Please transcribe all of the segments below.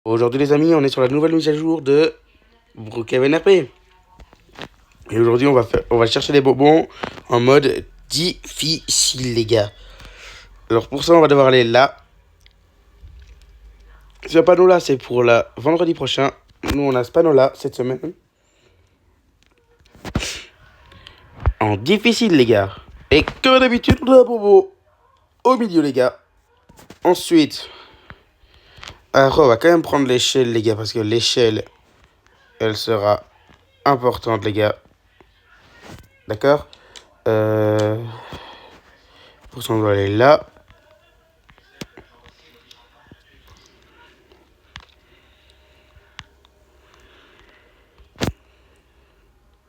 Aujourd'hui les amis, on est sur la nouvelle mise à jour de Brookhaven RP. Et aujourd'hui on va chercher des bonbons en mode difficile les gars. Alors pour ça on va devoir aller là. Ce panneau là c'est pour la vendredi prochain. Nous on a ce panneau là cette semaine. En difficile les gars. Et comme d'habitude on a un bonbon au milieu les gars. Ensuite, alors on va quand même prendre l'échelle les gars parce que l'échelle elle sera importante les gars. D'accord. Pour ça on doit aller là.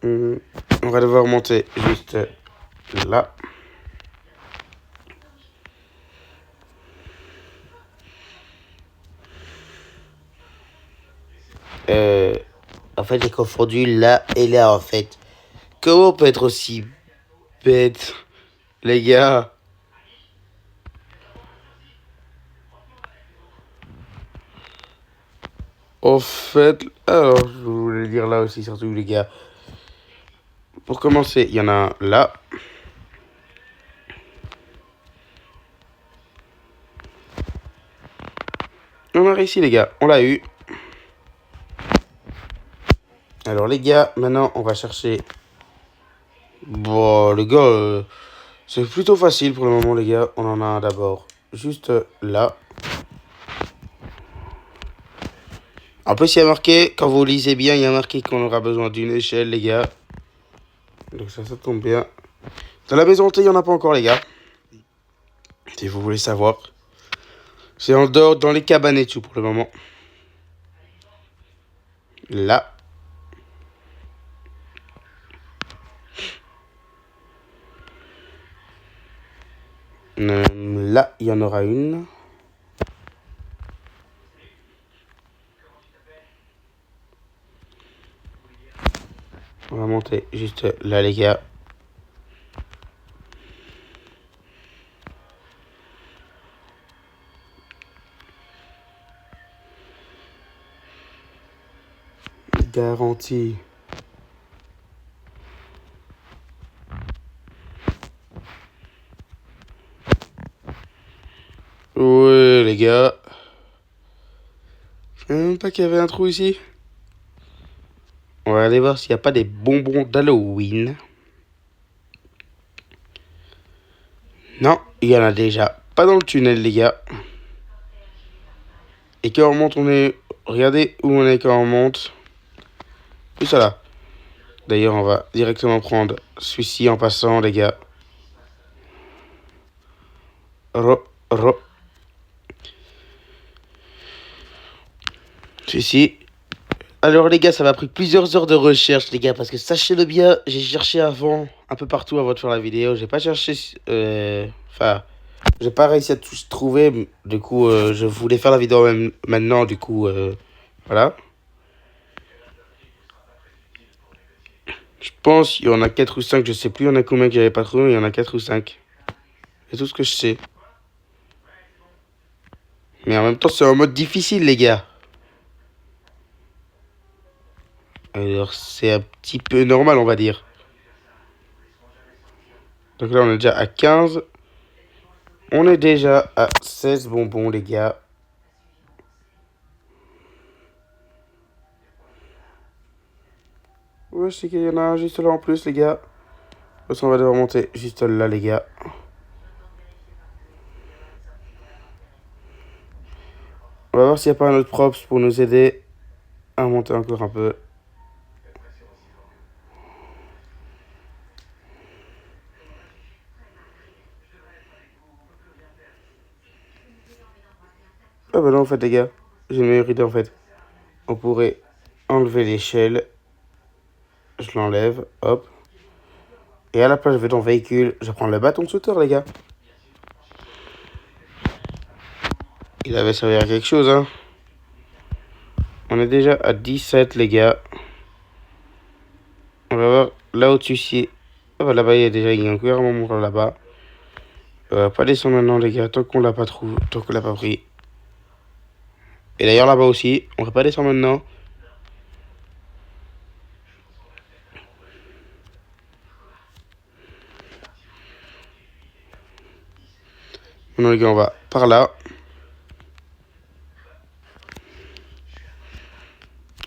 On va devoir monter juste là. En fait, j'ai confondu là et là, en fait. Comment on peut être aussi bête, les gars? En fait, alors, je voulais dire là aussi, surtout, les gars. Pour commencer, il y en a un là. On a réussi, les gars. On l'a eu. Alors, les gars, maintenant, on va chercher... Bon, les gars, c'est plutôt facile pour le moment, les gars. On en a un d'abord juste là. En plus, il y a marqué, quand vous lisez bien, il y a marqué qu'on aura besoin d'une échelle, les gars. Donc ça tombe bien. Dans la maison thé, il n'y en a pas encore, les gars. Si vous voulez savoir. C'est en dehors, dans les cabanes et tout, pour le moment. Là. Là, il y en aura une. On va monter juste là, les gars. Garantie. Ouais, les gars. Je savais même pas qu'il y avait un trou ici. On va aller voir s'il n'y a pas des bonbons d'Halloween. Non, il y en a déjà pas dans le tunnel, les gars. Et quand on monte, on est... Regardez où on est quand on monte. Tout ça là. D'ailleurs, on va directement prendre celui-ci en passant, les gars. Celui-ci. Alors, les gars, ça m'a pris plusieurs heures de recherche, les gars. Parce que sachez-le bien, j'ai cherché avant, un peu partout avant de faire la vidéo. J'ai pas cherché... Enfin... J'ai pas réussi à tout trouver. Du coup, je voulais faire la vidéo même maintenant. Du coup, voilà. Je pense qu'il y en a 4 ou 5. Je sais plus il y en a combien que j'avais pas trouvé. Mais il y en a 4 ou 5. C'est tout ce que je sais. Mais en même temps, c'est en mode difficile, les gars. Alors, c'est un petit peu normal, on va dire. Donc là, on est déjà à 15. On est déjà à 16 bonbons, les gars. Ouais, je sais qu'il y en a un juste là en plus, les gars. De toute façon, on va devoir monter juste là, les gars. On va voir s'il n'y a pas un autre props pour nous aider à monter encore un peu. Ah bah non, en fait, les gars, j'ai une meilleure idée, en fait. On pourrait enlever l'échelle. Je l'enlève, hop. Et à la place, je vais dans véhicule. Je prends le bâton de sauteur, les gars. Il avait servi à quelque chose, hein. On est déjà à 17, les gars. On va voir là au-dessus ici. Ah bah là-bas, il y a déjà un gouvernement là-bas. On va pas descendre maintenant, les gars, tant qu'on l'a pas trouvé, tant qu'on l'a pas pris. Et d'ailleurs là-bas aussi, on va pas descendre maintenant. Maintenant les gars, on va par là.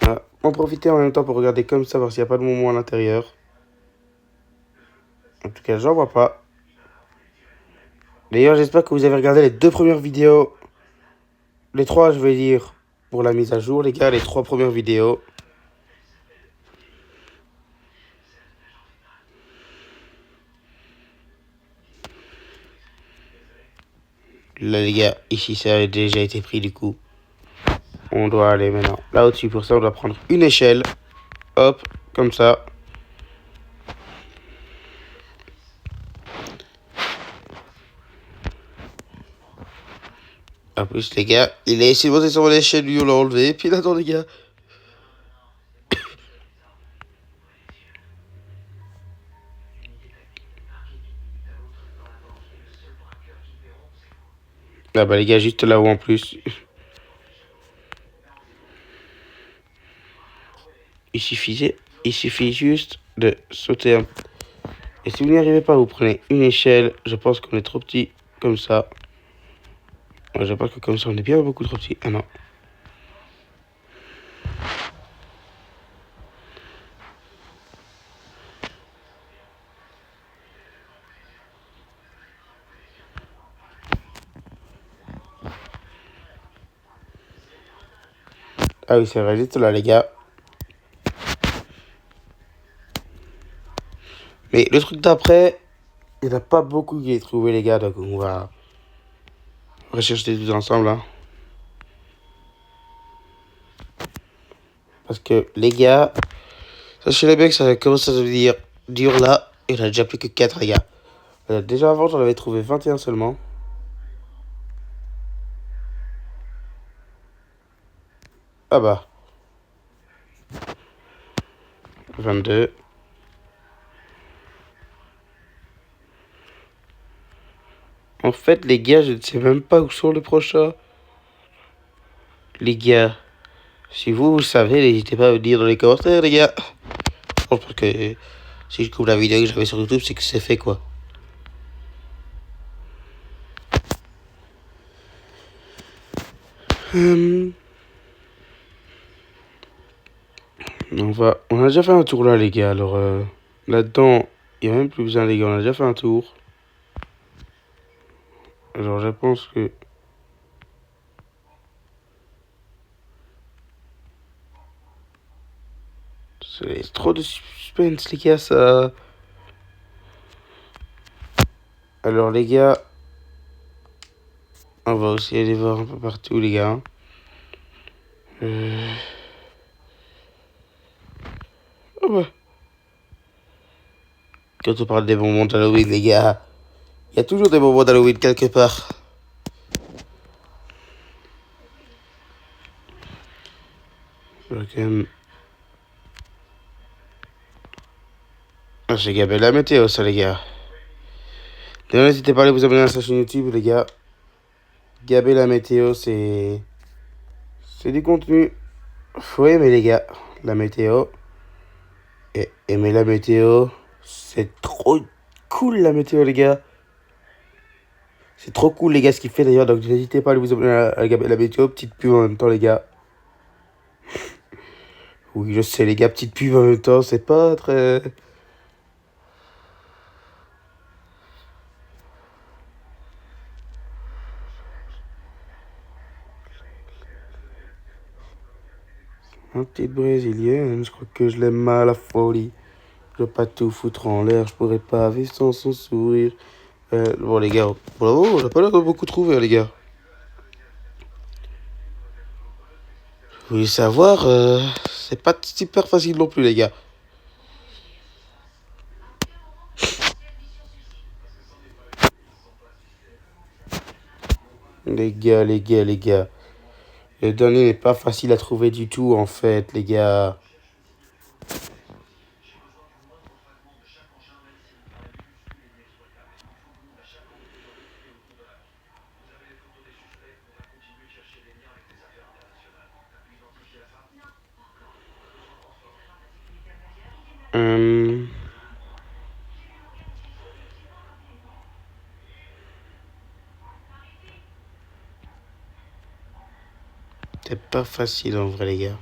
Voilà. En profiter en même temps pour regarder comme ça, voir s'il n'y a pas de moment à l'intérieur. En tout cas, j'en vois pas. D'ailleurs, j'espère que vous avez regardé les 2 premières vidéos. Les 3, je vais dire, pour la mise à jour, les gars, les 3 premières vidéos. Là, les gars, ici, ça a déjà été pris du coup. On doit aller maintenant là au-dessus. Pour ça, on doit prendre une échelle. Hop, comme ça. En plus, les gars, il a essayé de monter sur mon échelle, lui, on l'a enlevé. Puis là, attends, les gars. Ah bah, les gars, juste là-haut en plus. Il suffit juste de sauter un. Et si vous n'y arrivez pas, vous prenez une échelle. Je pense qu'on est trop petit comme ça. Ouais, je pense que comme ça, on est bien beaucoup trop petit. Ah non. Ah oui, c'est vrai, juste là, les gars. Mais le truc d'après, il n'y en a pas beaucoup qui est trouvé, les gars. Donc, on va rechercher tous ensemble, hein. Parce que, les gars, sachez bien que ça commence à devenir dur là. Il n'y en a déjà plus que 4, les gars. Déjà avant, j'en avais trouvé 21 seulement. Ah bah. 22. En fait, les gars, je ne sais même pas où sont les prochains. Les gars, si vous savez, n'hésitez pas à me dire dans les commentaires, les gars. Je pense que si je coupe la vidéo que j'avais sur YouTube, c'est que c'est fait, quoi. On a déjà fait un tour là, les gars. Alors, là-dedans, il n'y a même plus besoin, les gars. On a déjà fait un tour. Alors, je pense que. C'est trop de suspense, les gars, ça. Alors, les gars. On va aussi aller voir un peu partout, les gars. Oh bah. Quand on parle des bonbons d'Halloween, les gars, il y a toujours des bonbons d'Halloween quelque part. Ok. Ah, j'ai gabé la météo, ça, les gars. D'ailleurs, n'hésitez pas à aller vous abonner à sa chaîne YouTube, les gars. Gaber la météo, c'est du contenu. Faut aimer, les gars, la météo. Et aimer la météo, c'est trop cool, la météo, les gars. C'est trop cool, les gars, ce qu'il fait d'ailleurs. Donc, n'hésitez pas à aller vous abonner à Gaber la météo. Petite pub en même temps, les gars. Oui, je sais, les gars, petite pub en même temps, c'est pas très. Un petite brésilienne, je crois que je l'aime à la folie. Je veux pas tout foutre en l'air, je pourrais pas vivre sans son sourire. Bon, les gars, bravo, on a pas l'air de beaucoup trouver, les gars. Vous voulez savoir, c'est pas super facile non plus, les gars. Les gars, les gars, les gars. Le dernier n'est pas facile à trouver du tout, en fait, les gars. C'est pas facile en vrai, les gars.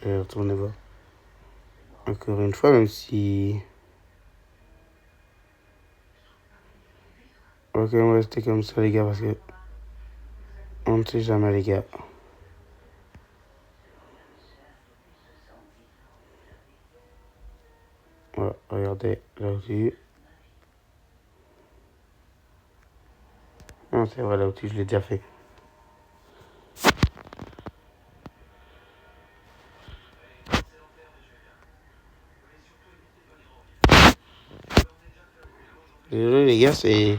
Retournez voir. Encore une fois, même si... Ok, on va rester comme ça, les gars, parce que... On ne sait jamais, les gars. Voilà, regardez, là aussi. Non, c'est vrai, là aussi, je l'ai déjà fait. Désolé, les gars, c'est...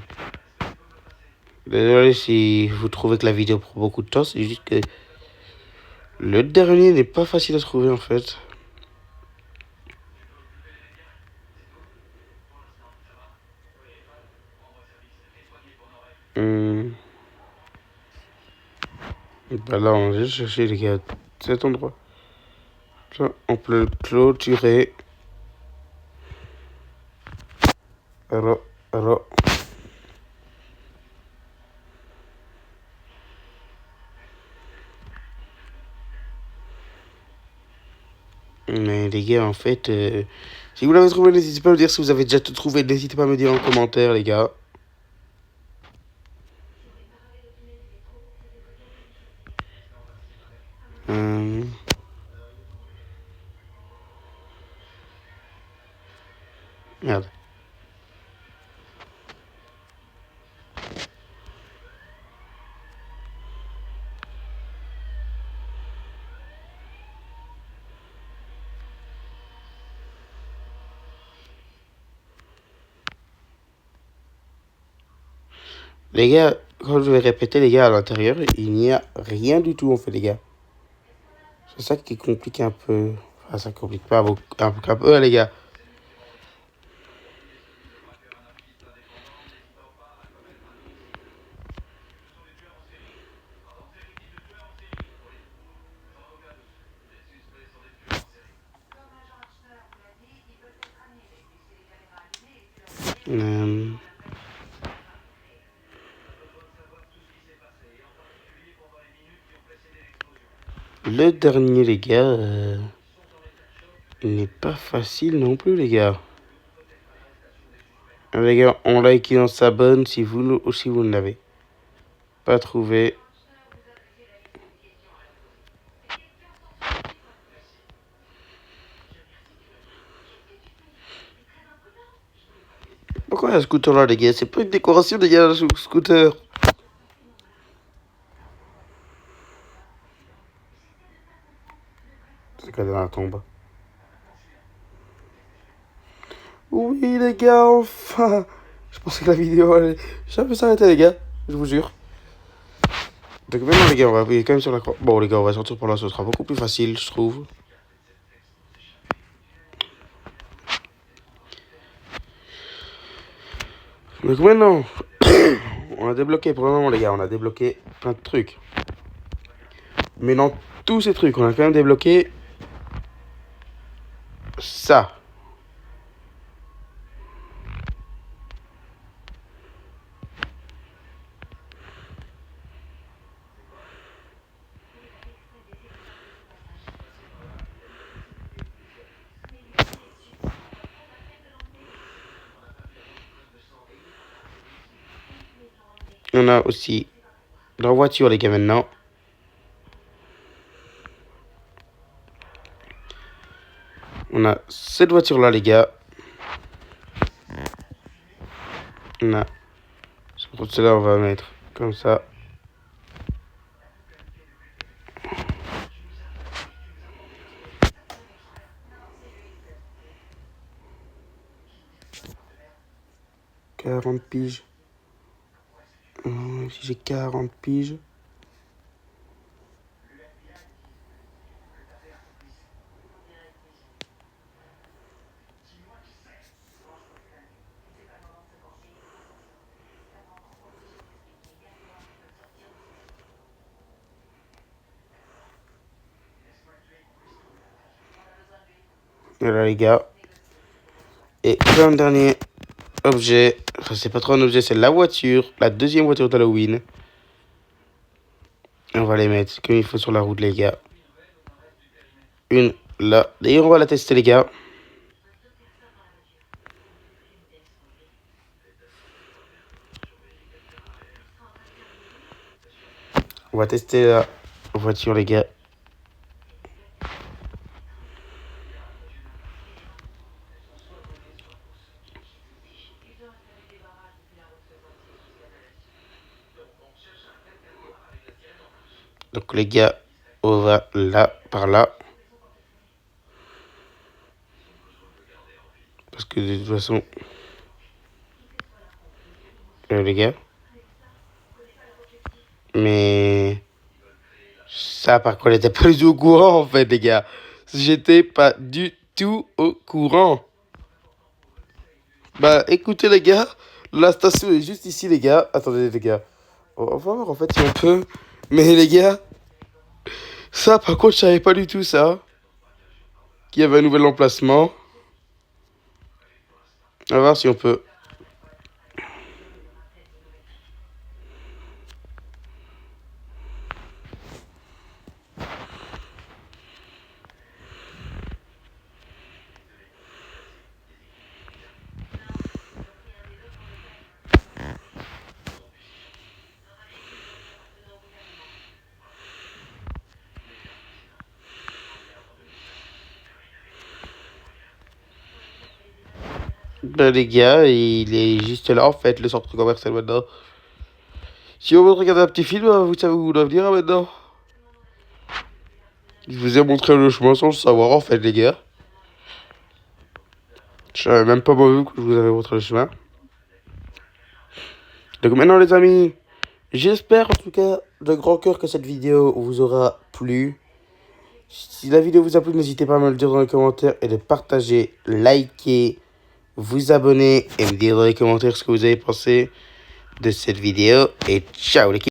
Désolé si vous trouvez que la vidéo prend beaucoup de temps, c'est juste que... Le dernier n'est pas facile à trouver, en fait. Bah là, on va juste chercher, les gars, cet endroit. Ça, on peut le clôturer. Alors. Mais les gars, en fait, si vous l'avez trouvé, n'hésitez pas à me dire si vous avez déjà tout trouvé. N'hésitez pas à me dire en commentaire, les gars. Merde. Les gars, quand je vais répéter, les gars, à l'intérieur, il n'y a rien du tout, en fait, les gars. C'est ça qui complique un peu. Enfin, ça complique pas beaucoup, un peu, les gars. Euh, Le dernier, les gars, il n'est pas facile non plus, les gars. Les gars, on like et on s'abonne si si vous ne l'avez pas trouvé. Pourquoi il y a un scooter là, les gars? C'est pas une décoration, les gars, le scooter. C'est quoi dans la tombe? Oui, les gars, enfin. Je pensais que la vidéo allait jamais s'arrêter, les gars. Je vous jure. Donc maintenant, les gars, on va appuyer quand même sur la croix. Bon, les gars, on va sortir pour là, ce sera beaucoup plus facile, je trouve. Donc maintenant, on a débloqué pour le moment, les gars, on a débloqué plein de trucs. Mais dans tous ces trucs, on a quand même débloqué ça. On a aussi la voiture, les gars, maintenant. On a cette voiture-là, les gars. On a... Celle-là, on va mettre comme ça. « 40 piges. Si j'ai 40 piges. Voilà les gars. Et un dernier objet. Enfin, c'est pas trop un objet, c'est la voiture. La deuxième voiture d'Halloween. On va les mettre comme il faut sur la route les gars. Une là. D'ailleurs on va la tester les gars. On va tester la voiture les gars. Donc les gars, on va là, par là. Parce que de toute façon... les gars. Mais... ça par contre, j'étais pas du tout au courant en fait les gars. J'étais pas du tout au courant. Bah écoutez les gars, la station est juste ici les gars. Attendez les gars. On va voir en fait si on peut. Mais les gars, ça par contre je savais pas du tout ça. Qu'il y avait un nouvel emplacement. On va voir si on peut. Ben les gars, il est juste là en fait, le centre commercial maintenant. Si on veut regarder un petit film, vous savez où vous doit venir maintenant. Je vous ai montré le chemin sans le savoir en fait les gars. Je savais même pas moi-même que je vous avais montré le chemin. Donc maintenant les amis, j'espère en tout cas de grand cœur que cette vidéo vous aura plu. Si la vidéo vous a plu, n'hésitez pas à me le dire dans les commentaires et de partager, liker, vous abonner et me dire dans les commentaires ce que vous avez pensé de cette vidéo. Et ciao l'équipe.